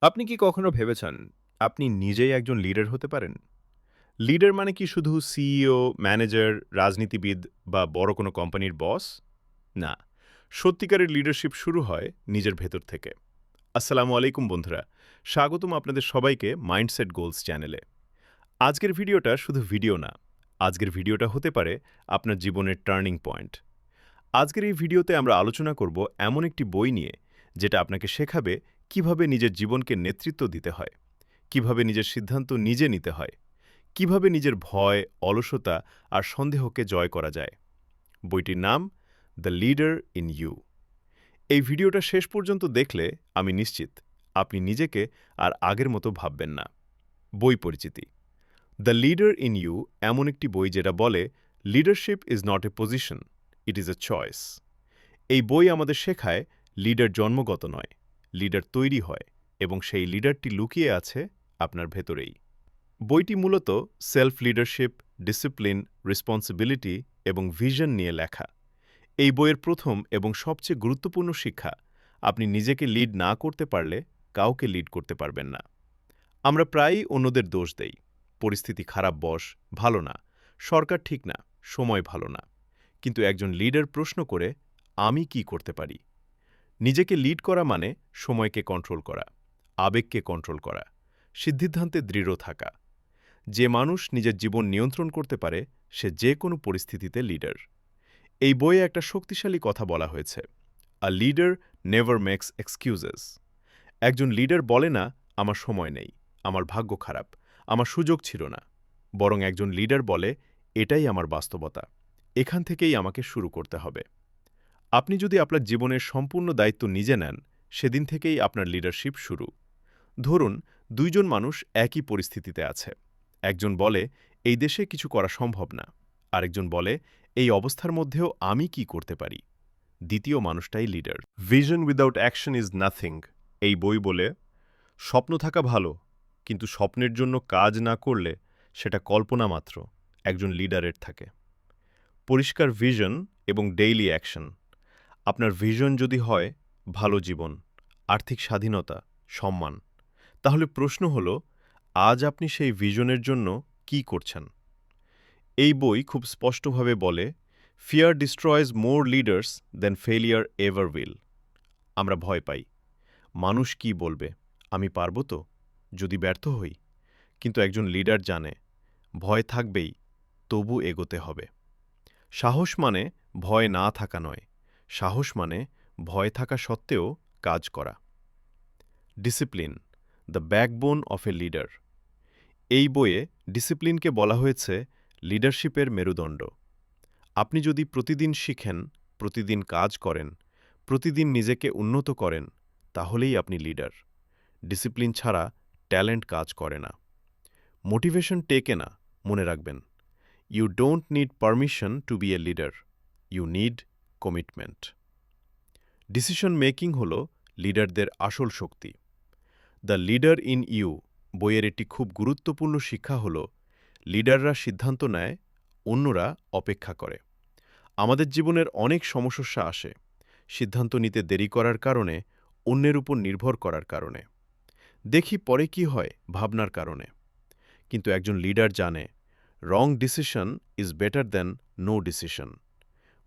আপনি কি কখনো ভেবেছেন, আপনি নিজেই একজন লিডার হতে পারেন? লিডার মানে কি শুধু সিইও, ম্যানেজার, রাজনীতিবিদ বা বড় কোনো কোম্পানির বস? না। সত্যিকারের লিডারশিপ শুরু হয় নিজের ভেতর থেকে। আসসালামু আলাইকুম বন্ধুরা। স্বাগতম আপনাদের সবাইকে মাইন্ডসেট গোলস চ্যানেলে। আজকের ভিডিওটা শুধু ভিডিও না। আজকের ভিডিওটা হতে পারে আপনার জীবনের টার্নিং পয়েন্ট। আজকের এই ভিডিওতে আমরা আলোচনা করব এমন একটি বই নিয়ে, যেটা আপনাকে শেখাবে কিভাবে নিজের জীবনকে নেতৃত্ব দিতে হয়, কিভাবে নিজের সিদ্ধান্ত নিজে নিতে হয়, কিভাবে নিজের ভয়, অলসতা আর সন্দেহকে জয় করা যায়। বইটির নাম দ্য লিডার ইন ইউ। এই ভিডিওটা শেষ পর্যন্ত দেখলে আমি নিশ্চিত আপনি নিজেকে আর আগের মতো ভাববেন না। বই পরিচিতি: দ্য লিডার ইন ইউ এমন একটি বই যেটা বলে, leadership is not a position, it is a choice. এই বই আমাদের শেখায় লিডার জন্মগত নয়, লিডার তৈরি হয়, এবং সেই লিডারটি লুকিয়ে আছে আপনার ভেতরেই। বইটি মূলত সেলফ লিডারশিপ, ডিসিপ্লিন, রেসপন্সিবিলিটি এবং ভিশন নিয়ে লেখা। এই বইয়ের প্রথম এবং সবচেয়ে গুরুত্বপূর্ণ শিক্ষা: আপনি নিজেকে লিড না করতে পারলে কাউকে লিড করতে পারবেন না। আমরা প্রায়ই অন্যদের দোষ দেই। পরিস্থিতি খারাপ, বস ভালো না, সরকার ঠিক না, সময় ভালো না। কিন্তু একজন লিডার প্রশ্ন করে, আমি কি করতে পারি? নিজেকে লিড করা মানে সময়কে কন্ট্রোল করা, আবেগকে কন্ট্রোল করা, সিদ্ধান্তে দৃঢ় থাকা। যে মানুষ নিজের জীবন নিয়ন্ত্রণ করতে পারে, সে যে কোনো পরিস্থিতিতে লিডার। এই বইয়ে একটা শক্তিশালী কথা বলা হয়েছে: a leader never makes excuses. একজন লিডার বলে না, আমার সময় নেই, আমার ভাগ্য খারাপ, আমার সুযোগ ছিল না। বরং একজন লিডার বলে, এটাই আমার বাস্তবতা, এখান থেকেই আমাকে শুরু করতে হবে। আপনি যদি আপনার জীবনের সম্পূর্ণ দায়িত্ব নিজে নেন, সেদিন থেকেই আপনার লিডারশিপ শুরু। ধরুন, দুইজন মানুষ একই পরিস্থিতিতে আছে। একজন বলে, এই দেশে কিছু করা সম্ভব না। আরেকজন বলে, এই অবস্থার মধ্যেও আমি কি করতে পারি? দ্বিতীয় মানুষটাই leader. Vision without action is nothing. এই বই বলে, স্বপ্ন থাকা ভালো, কিন্তু স্বপ্নের জন্য কাজ না করলে সেটা কল্পনা মাত্র একজন লিডারের থাকে। পরিষ্কার ভিশন এবং ডেইলি অ্যাকশন। আপনার ভিশন যদি হয় ভালো জীবন, আর্থিক স্বাধীনতা, সম্মান, তাহলে প্রশ্ন হল, আজ আপনি সেই ভিশনের জন্য কি করছেন? এই বই খুব স্পষ্টভাবে বলে, fear destroys more leaders than failure ever will. আমরা ভয় পাই, মানুষ কি বলবে, আমি পারব তো, যদি ব্যর্থ হই? কিন্তু একজন লিডার জানে, ভয় থাকবেই, তবু এগোতে হবে। সাহস মানে ভয় না থাকা নয়, সাহস মানে ভয় থাকা সত্ত্বেও কাজ করা। Discipline, the backbone of a leader. এই বইয়ে ডিসিপ্লিনকে বলা হয়েছে লিডারশিপের মেরুদণ্ড। আপনি যদি প্রতিদিন শিখেন, প্রতিদিন কাজ করেন, প্রতিদিন নিজেকে উন্নত করেন, তাহলেই আপনি লিডার। ডিসিপ্লিন ছাড়া ট্যালেন্ট কাজ করে না। মোটিভেশন টেকে না, মনে রাখবেন। You don't need permission to be a leader, you need commitment. Decision making হল লিডারদের আসল শক্তি। দ্য লিডার ইন ইউ বইয়ের একটি খুব গুরুত্বপূর্ণ শিক্ষা হল, লিডাররা সিদ্ধান্ত নেয়, অন্যরা অপেক্ষা করে। আমাদের জীবনের অনেক সমস্যা আসে সিদ্ধান্ত নিতে দেরি করার কারণে, অন্যের উপর নির্ভর করার কারণে। দেখি পরে কি হয় ভাবনার কারণে। কিন্তু একজন লিডার জানে, wrong decision is better than no decision.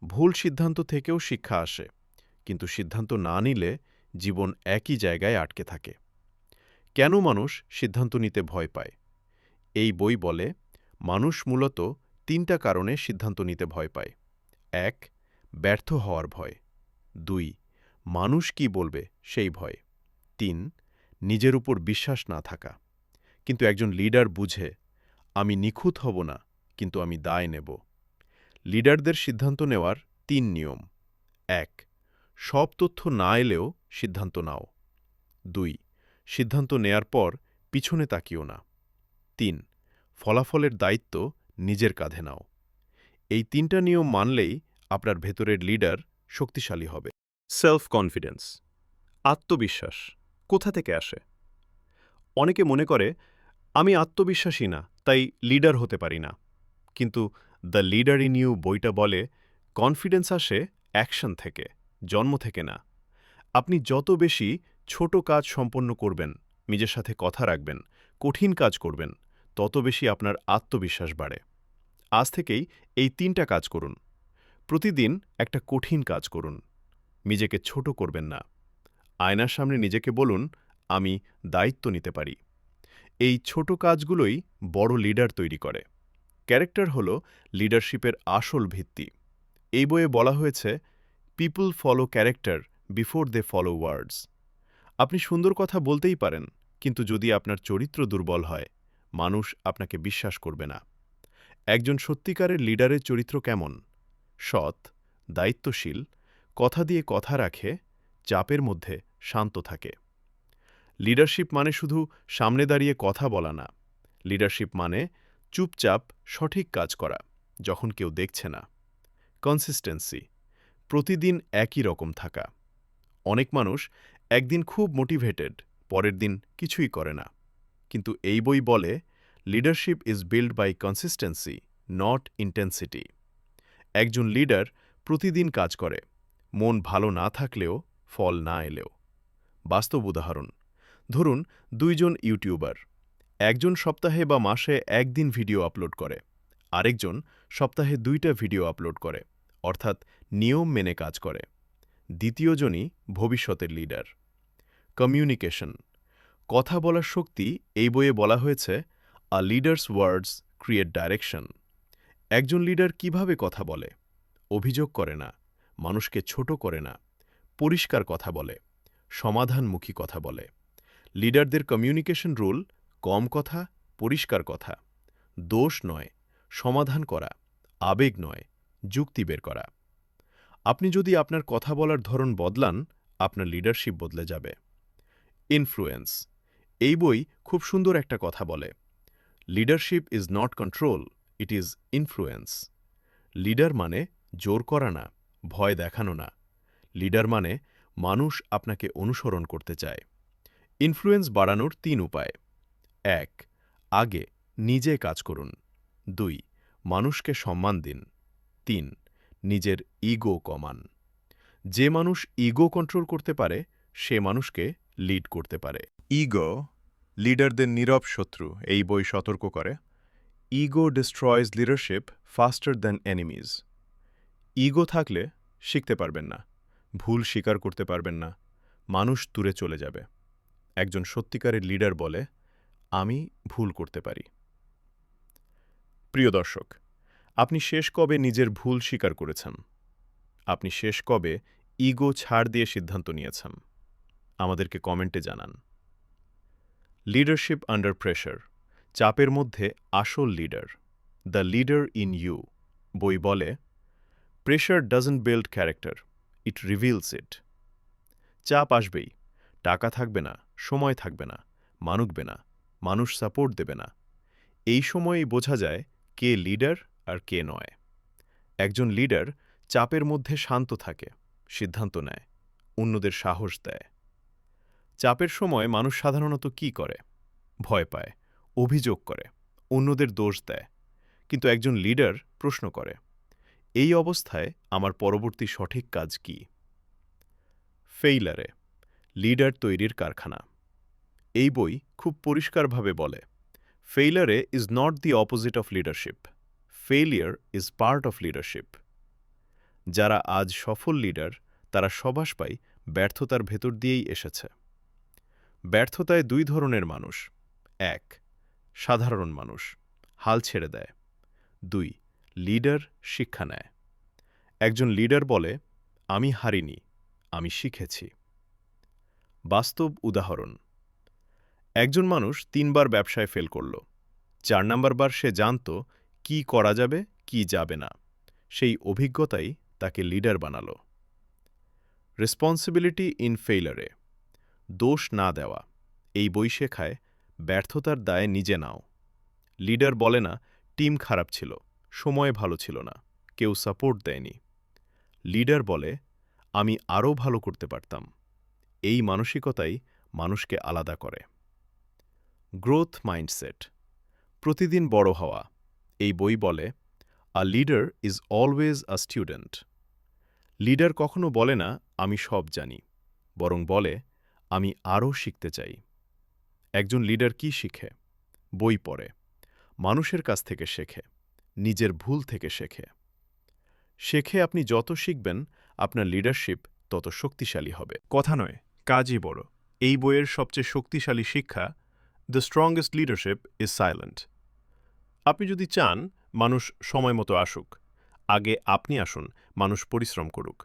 ভুল সিদ্ধান্ত থেকেও শিক্ষা আসে, কিন্তু সিদ্ধান্ত না নিলে জীবন একই জায়গায় আটকে থাকে। কেন মানুষ সিদ্ধান্ত নিতে ভয় পায়? এই বই বলে, মানুষ মূলত তিনটা কারণে সিদ্ধান্ত নিতে ভয় পায়। ১. ব্যর্থ হওয়ার ভয়। ২. মানুষ কি বলবে সেই ভয়। ৩. নিজের উপর বিশ্বাস না থাকা। কিন্তু একজন লিডার বুঝে, আমি নিখুঁত হব না, কিন্তু আমি দায় নেব। লিডারদের সিদ্ধান্ত নেওয়ার ৩ নিয়ম: ১. সব তথ্য না এলেও সিদ্ধান্ত নাও। ২. সিদ্ধান্ত নেয়ার পর পিছনে তাকিও না। ৩. ফলাফলের দায়িত্ব নিজের কাঁধে নাও। এই ৩টা নিয়ম মানলেই আপনার ভেতরের লিডার শক্তিশালী হবে। সেলফ কনফিডেন্স, আত্মবিশ্বাস কোথা থেকে আসে? অনেকে মনে করে, আমি আত্মবিশ্বাসী না, তাই লিডার হতে পারি না। কিন্তু দ্য লিডার ইন ইউ বইটা বলে, কনফিডেন্স আসে অ্যাকশন থেকে, জন্ম থেকে না। আপনি যত বেশি ছোট কাজ সম্পন্ন করবেন, নিজের সাথে কথা রাখবেন, কঠিন কাজ করবেন, তত বেশি আপনার আত্মবিশ্বাস বাড়ে। আজ থেকেই এই ৩টা কাজ করুন। প্রতিদিন একটা কঠিন কাজ করুন। নিজেকে ছোট করবেন না। আয়নার সামনে নিজেকে বলুন, আমি দায়িত্ব নিতে পারি। এই ছোট কাজগুলোই বড় লিডার তৈরি করে। ক্যারেক্টার হল লিডারশিপের আসল ভিত্তি। এই বইয়ে বলা হয়েছে, people follow character before they follow words. আপনি সুন্দর কথা বলতেই পারেন, কিন্তু যদি আপনার চরিত্র দুর্বল হয়, মানুষ আপনাকে বিশ্বাস করবে না। একজন সত্যিকারের লিডারের চরিত্র কেমন? সৎ, দায়িত্বশীল, কথা দিয়ে কথা রাখে, চাপের মধ্যে শান্ত থাকে। লিডারশিপ মানে শুধু সামনে দাঁড়িয়ে কথা বলা না। লিডারশিপ মানে চুপচাপ সঠিক কাজ করা, যখন কেউ দেখছে না। কনসিস্টেন্সি, প্রতিদিন একই রকম থাকা। অনেক মানুষ একদিন খুব মোটিভেটেড, পরের দিন কিছুই করে না। কিন্তু এই বই বলে, leadership is build by consistency, not intensity. একজন লিডার প্রতিদিন কাজ করে, মন ভালো না থাকলেও, ফল না এলেও। বাস্তব উদাহরণ, ধরুন ২ জন ইউটিউবার। একজন সপ্তাহে বা মাসে একদিন ভিডিও আপলোড করে, আরেকজন সপ্তাহে ২টা ভিডিও আপলোড করে, অর্থাৎ নিয়ম মেনে কাজ করে। দ্বিতীয়জনই ভবিষ্যতের লিডার। কমিউনিকেশন, কথা বলার শক্তি এই বইয়ে বলা হয়েছে, আ লিডার্স ওয়ার্ডস ক্রিয়েট ডাইরেকশন। একজন লিডার কিভাবে কথা বলে? অভিযোগ করে না, মানুষকে ছোট করে না, পরিষ্কার কথা বলে, সমাধানমুখী কথা বলে। লিডারদের কমিউনিকেশন রুল, কম কথা, পরিষ্কার কথা, দোষ নয়, সমাধান করা, আবেগ নয়, যুক্তি বের করা। আপনি যদি আপনার কথা বলার ধরন বদলান, আপনার লিডারশিপ বদলে যাবে। ইনফ্লুয়েন্স, এই বই খুব সুন্দর একটা কথা বলে, leadership is not control, it is influence. Leader মানে জোর করা না, ভয় দেখানো না। লিডার মানে মানুষ আপনাকে অনুসরণ করতে চায়। ইনফ্লুয়েন্স বাড়ানোর ৩ উপায়। ১. আগে নিজে কাজ করুন। ২. মানুষকে সম্মান দিন। ৩. নিজের ইগো কমান। যে মানুষ ইগো কন্ট্রোল করতে পারে, সে মানুষকে লিড করতে পারে। ইগো লিডারদের নীরব শত্রু, এই বই সতর্ক করে। Ego destroys leadership faster than enemies. Ego থাকলে শিখতে পারবেন না, ভুল স্বীকার করতে পারবেন না, মানুষ দূরে চলে যাবে। একজন সত্যিকারের লিডার বলে, আমি ভুল করতে পারি। প্রিয় দর্শক, আপনি শেষ কবে নিজের ভুল স্বীকার করেছেন? আপনি শেষ কবে ইগো ছাড় দিয়ে সিদ্ধান্ত নিয়েছেন? আমাদেরকে কমেন্টে জানান। লিডারশিপ আন্ডার প্রেশার, চাপের মধ্যে আসল leader, the leader in you. বই বলে, pressure doesn't build character, it reveals it. চাপ আসবেই, টাকা থাকবে না, সময় থাকবে না, মানুকবে না, মানুষ সাপোর্ট দেবে না। এই সময়েই বোঝা যায় কে লিডার আর কে নয়। একজন লিডার চাপের মধ্যে শান্ত থাকে, সিদ্ধান্ত নেয়, অন্যদের সাহস দেয়। চাপের সময় মানুষ সাধারণত কি করে? ভয় পায়, অভিযোগ করে, অন্যদের দোষ দেয়। কিন্তু একজন লিডার প্রশ্ন করে, এই অবস্থায় আমার পরবর্তী সঠিক কাজ কি? ফেইলারে, লিডার তৈরির কারখানা। এই বই খুব পরিষ্কারভাবে বলে, ফেইলারে is not the opposite of leadership, failure is part of leadership. যারা আজ সফল লিডার, তারা সবাস পাই ব্যর্থতার ভেতর দিয়েই এসেছে। ব্যর্থতায় ২ ধরনের মানুষ। ১. সাধারণ মানুষ, হাল ছেড়ে দেয়। ২. লিডার, শিক্ষা নেয়। একজন লিডার বলে, আমি হারিনি, আমি শিখেছি। বাস্তব উদাহরণ, একজন মানুষ ৩ বার ব্যবসায় ফেল করল। ৪ নম্বর বার সে জানত কি করা যাবে, কি যাবে না। সেই অভিজ্ঞতাই তাকে লিডার বানালো। রেসপন্সিবিলিটি ইন ফেইলারে, দোষ না দেওয়া। এই বই শেখায়, ব্যর্থতার দায় নিজে নাও। লিডার বলে না, টিম খারাপ ছিল, সময় ভালো ছিল না, কেউ সাপোর্ট দেয়নি। লিডার বলে, আমি আরও ভালো করতে পারতাম। এই মানসিকতাই মানুষকে আলাদা করে। গ্রোথ মাইন্ডসেট, প্রতিদিন বড় হওয়া। এই বই বলে, আ leader is always a student. Leader কখনো বলে না, আমি সব জানি, বরং বলে, আমি আরও শিখতে চাই। একজন লিডার কি শিখে? বই পড়ে, মানুষের কাছ থেকে শেখে, নিজের ভুল থেকে শেখে। আপনি যত শিখবেন, আপনার লিডারশিপ তত শক্তিশালী হবে। কথা নয়, কাজই বড়। এই বইয়ের সবচেয়ে শক্তিশালী শিক্ষা, the strongest leadership is silent. আপনি যদি চান মানুষ সময় মতো আসুক, আগে আপনি আসুন, মানুষ পরিশ্রম করুক।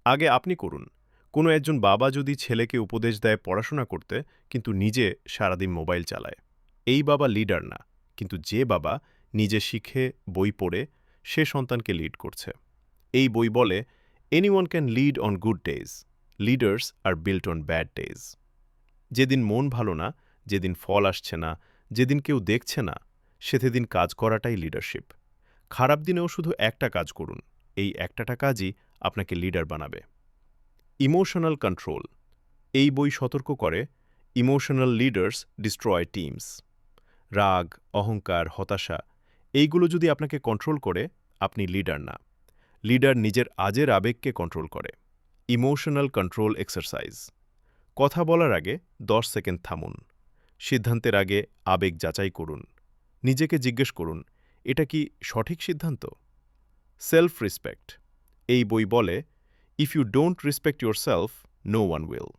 আগে আপনি করুন। কোনো একজন বাবা যদি ছেলেকে উপদেশ দেয় পড়াশোনা করতে, কিন্তু নিজে সারাদিন মোবাইল চালায়, এই বাবা লিডার না। কিন্তু যে বাবা নিজে শিখে বই পড়ে, সে সন্তানকে লিড করছে। এই বই বলে, anyone can lead on good days, leaders R built on bad days. যেদিন মন ভালো না, যেদিন ফল আসছে না, যেদিন কেউ দেখছে না, সেদিন কাজ করাটাই লিডারশিপ। খারাপ দিনেও শুধু একটা কাজ করুন, এই একটাটা কাজই আপনাকে লিডার বানাবে। Emotional control. এই বই সতর্ক করে, ইমোশনাল লিডার্স ডিস্ট্রয় টিমস। রাগ, অহংকার, হতাশা এইগুলো যদি আপনাকে কন্ট্রোল করে, আপনি লিডার না। লিডার নিজের আজের আবেগকে কন্ট্রোল করে। Emotional control exercise. কথা বলার আগে 10 সেকেন্ড থামুন। সিদ্ধান্তের আগে আবেগ যাচাই করুন। নিজেকে জিজ্ঞেস করুন, এটা কি সঠিক সিদ্ধান্ত? Self respect. এই বই বলে, if you don't respect yourself, no one will.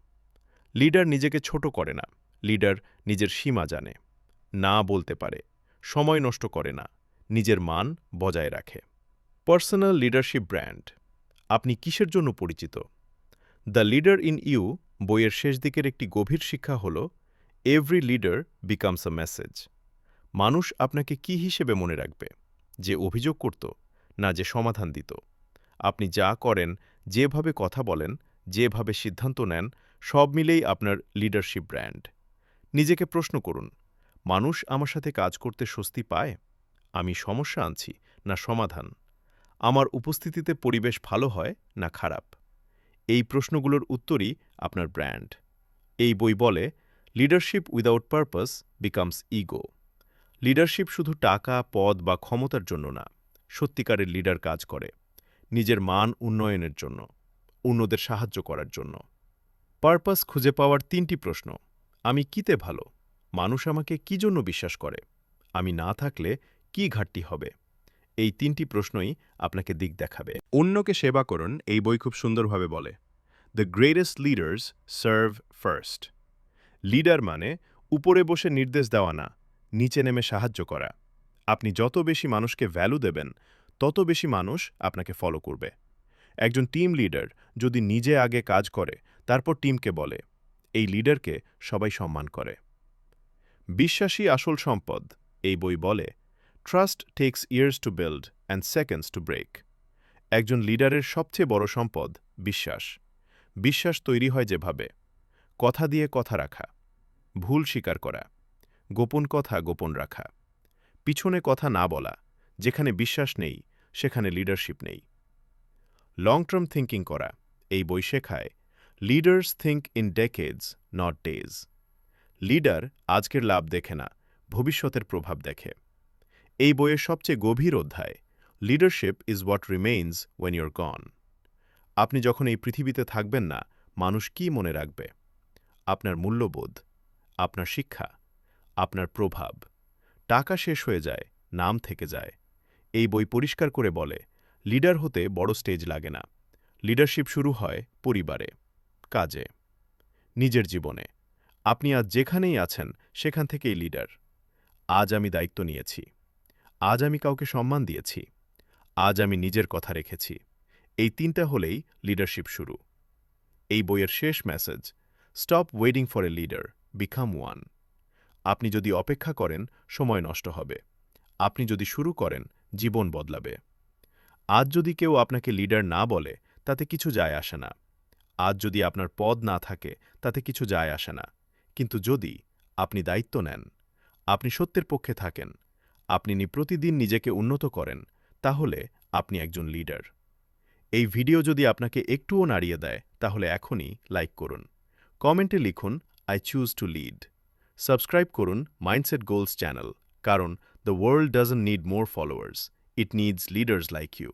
Leader নিজেকে ছোট করে না, লিডার নিজের সীমা জানে, না বলতে পারে, সময় নষ্ট করে না, নিজের মান বজায় রাখে। Personal leadership brand. আপনি কিসের জন্য পরিচিত? দ্য লিডার ইন ইউ বইয়ের শেষ দিকের একটি গভীর শিক্ষা হল, এভরি লিডার বিকামস আ মেসেজ। মানুষ আপনাকে কি হিসেবে মনে রাখবে? যে অভিযোগ করত, না যে সমাধান দিত? আপনি যা করেন, যেভাবে কথা বলেন, যেভাবে সিদ্ধান্ত নেন, সব মিলেই আপনার লিডারশিপ ব্র্যান্ড। নিজেকে প্রশ্ন করুন, মানুষ আমার সাথে কাজ করতে স্বস্তি পায়? আমি সমস্যা আনছি না সমাধান? আমার উপস্থিতিতে পরিবেশ ভালো হয় না খারাপ? এই প্রশ্নগুলোর উত্তরই আপনার ব্র্যান্ড। এই বই বলে, leadership without purpose becomes ego. Leadership শুধু টাকা, পদ বা ক্ষমতার জন্য না। সত্যিকারের লিডার কাজ করে নিজের মান উন্নয়নের জন্য, অন্যদের সাহায্য করার জন্য। পারপাস খুঁজে পাওয়ার 3টি প্রশ্ন। আমি কিতে ভালো? মানুষ আমাকে কি জন্য বিশ্বাস করে? আমি না থাকলে কি ঘাটতি হবে? এই 3টি প্রশ্নই আপনাকে দিক দেখাবে। অন্যকে সেবা করুন, এই বই খুব সুন্দরভাবে বলে, the greatest leaders serve first. Leader মানে উপরে বসে নির্দেশ দেওয়া না, নিচে নেমে সাহায্য করা। আপনি যত বেশি মানুষকে ভ্যালু দেবেন, তত বেশি মানুষ আপনাকে ফলো করবে। একজন টিম লিডার যদি নিজে আগে কাজ করে, তারপর টিমকে বলে, এই লিডারকে সবাই সম্মান করে। বিশ্বাসী আসল সম্পদ। এই বই বলে, trust takes years to build and seconds to break. একজন লিডারের সবচেয়ে বড় সম্পদ বিশ্বাস। বিশ্বাস তৈরি হয় যেভাবে, কথা দিয়ে কথা রাখা, ভুল স্বীকার করা, গোপন কথা গোপন রাখা, পিছনে কথা না বলা। যেখানে বিশ্বাস নেই, সেখানে লিডারশিপ নেই। লং টার্ম থিঙ্কিং করা। এই বই শেখায়, leaders think in decades, not days. Leader আজকের লাভ দেখে না, ভবিষ্যতের প্রভাব দেখে। এই বইয়ের সবচেয়ে গভীর অধ্যায়, leadership is what remains when you're gone. আপনি যখন এই পৃথিবীতে থাকবেন না, মানুষ কি মনে রাখবে? আপনার মূল্যবোধ, আপনার শিক্ষা, আপনার প্রভাব। টাকা শেষ হয়ে যায়, নাম থেকে যায়। এই বই পরিষ্কার করে বলে, লিডার হতে বড় স্টেজ লাগে না। লিডারশিপ শুরু হয় পরিবারে, কাজে, নিজের জীবনে। আপনি আজ যেখানেই আছেন, সেখান থেকেই লিডার। আজ আমি দায়িত্ব নিয়েছি, আজ আমি কাউকে সম্মান দিয়েছি, আজ আমি নিজের কথা রেখেছি। এই 3টা হলেই লিডারশিপ শুরু। এই বইয়ের শেষ message, stop waiting for a leader, become one. আপনি যদি অপেক্ষা করেন, সময় নষ্ট হবে। আপনি যদি শুরু করেন, জীবন বদলাবে। আজ যদি কেউ আপনাকে লিডার না বলে, তাতে কিছু যায় আসে না। আজ যদি আপনার পদ না থাকে, তাতে কিছু যায় আসে না। কিন্তু যদি আপনি দায়িত্ব নেন, আপনি সত্যের পক্ষে থাকেন, আপনি প্রতিদিন নিজেকে উন্নত করেন, তাহলে আপনি একজন লিডার। এই ভিডিও যদি আপনাকে একটুও নাড়িয়ে দেয়, তাহলে এখনই লাইক করুন। কমেন্টে লিখুন, I choose to lead. Subscribe করুন মাইন্ডসেট গোলস চ্যানেল, কারণ the world doesn't need more followers, it needs leaders like you.